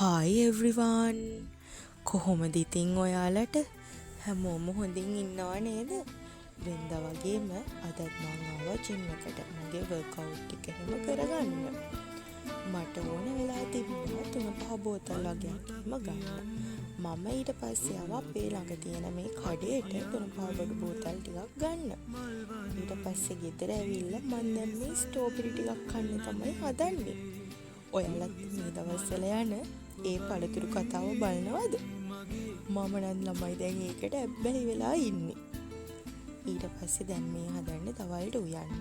Hi එව්‍රිවන් කොහොමද ඉතින් ඔයාලට හැමෝම හොඳින් ඉන්නව නේද? වෙනදා වගේම අදත් මං ආවා ජිම් එකට මගේ වර්ක්අවුට් ටික එහෙම කරගන්න. මට ඕන වෙලා තිබුණා 3-5 බෝතල් වගේක් එහෙම ගන්න. මම ඊට පස්සේ ආවා අපේ ළඟ තියෙන මේ කඩේට 3-5 බෝතල් ටිකක් ගන්න. ඊට පස්සේ ගෙදර ඇවිල්ලා මං දැන් මේ ස්ට්‍රෝබෙරි ටිකක් කන්න තමයි හදන්නේ. ඔයාලත් මේ දවස්වල යන ඒ පළතුරු කතාව බලනවද? මම නම් ළමයි දැන් ඒකට ඇබ්බැහි වෙලා ඉන්නේ. ඊට පස්සේ දැන් මේ හදන්නේ දවල්ට උයන්න.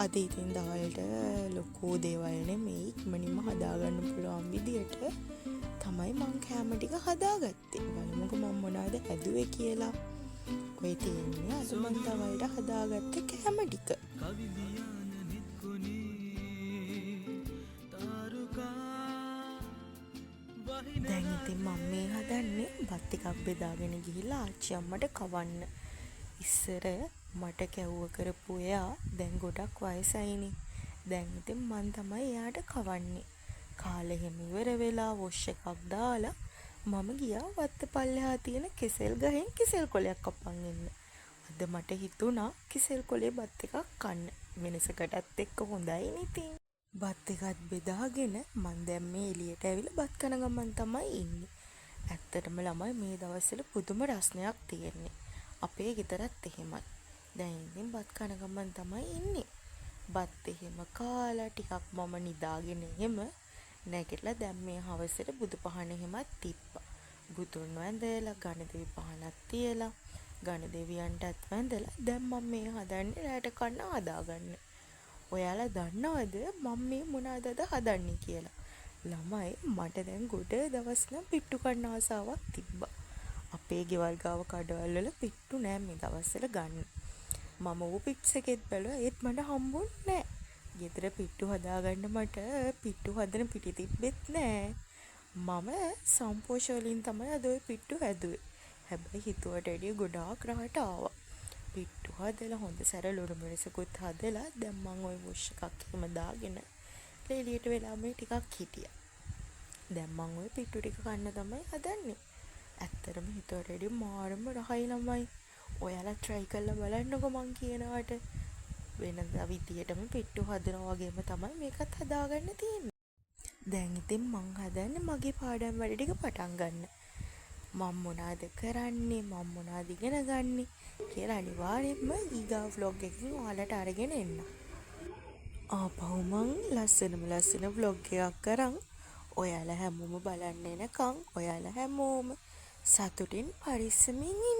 අද ඉතින් දවල්ට ලොකු දේවල් නෙමෙයි ඉක්මනින්ම හදාගන්න පුළුවන් විදියට තමයි මං කෑම ටික හදාගත්තේ. බලමුකෝ මම මොනවද හැදුවේ කියලා. ඔය තියෙන්නේ අද මං දවල්ට හදාගත්ත කෑම ටික. දැන් ඉතින් මම මේ හදන්නේ බත් ටිකක් බෙදාගෙන ගිහිල්ලා ආච්චි අම්මට කවන්න. ඉස්සර මට කැව්ව කරපු එයා දැන් ගොඩක් වයසයිනේ. දැන් ඉතින් මං තමයි එයාට කවන්නේ. කාලේ හැම ඉවර වෙලා වොෂ් එකක් දාලා මම ගියා වත්ත පල්ලෙහා තියෙන කෙසෙල් ගහෙන් කෙසෙල් කොලයක් කපන් එන්න. අද මට හිතුණා කෙසෙල් කොලේ බත් එකක් කන්න. වෙනසකටත් එක්ක හොඳයිනේ ඉතින්. බත් එකත් බෙදාගෙන මං දැන් මේ එළියට ඇවිල්ලා බත් කන ගමන් තමයි ඉන්නේ. ඇත්තටම ළමයි මේ දවස්වල පුදුම රස්නයක් තියෙන්නේ. අපේ ගෙදරත් එහෙමයි. දැන් ඉතින් බත් කන ගමන් තමයි ඉන්නේ. බත් එහෙම කාලා ටිකක් මම නිදාගෙන එහෙම නැගිටලා දැන් මේ හවසට බුදු පහන එහෙමත් තිබ්බා. බුදුන් වැඳලා ගණදෙවි පහනක් තියලා ගණදෙවියන්ටත් වැඳලා දැන් මම මේ හදන්නේ රැට කන්න හදාගන්න. ඔයාලා දන්නවද මම මේ මොනවද හදන්නේ කියලා? ළමයි මට දැන් ගොඩ දවස් නම් පිට්ටු කන්න ආසාවක් තිබ්බා. අපේ ගෙවල් ගාව කඩවල වල පිට්ටු නෑ මේ දවස්වල ගන්න. මම ඌ පිට්ස් එකෙත් බැලුවා ඒත් මට හම්බුන්නේ නෑ. ගෙදර පිට්ටු හදාගන්න මට පිට්ටු හදන පිටි තිබ්බෙත් නෑ. මම සම්පෝෂ වලින් තමයි අද ওই පිට්ටු හැදුවේ. හැබැයි හිතුවට වැඩිය ගොඩාක් රහට ආවා. පිට්ටු හදලා හොඳ සැර ලුණු මිරිසකුත් හදලා දැන් මං ওই වොෂ් එකක් එහෙම දාගෙන එළියට වෙලා මේ ටිකක් හිටියා. දැන් මං ওই පිට්ටු ටික කන්න තමයි හදන්නේ. ඇත්තටම හිතුවට වැඩිය මාරම රහයි ළමයි. ඔයාලා try කරලා බලන්නකෝ මං කියනවට. වෙනදා විදියටම පිට්ටු හදනවා වගේම තමයි මේකත් හදාගන්න තියෙන්නේ. දැන් ඉතින් මං හදන්නේ මගේ පාඩම් වැඩ ටික පටන් ගන්න. මම මොනවද කරන්නේ මම මොනවද ඉගෙන ගන්නේ කියලා අනිවාර්යෙන්ම ඊගා vlog එකකින් ඔයාලට අරගෙන එන්න. ආපහු මං ලස්සන vlog එකක් කරන් ඔයාලා හැමෝම බලන්න එනකන් ඔයාලා හැමෝම සතුටින් පරිස්සමින් ඉන්න.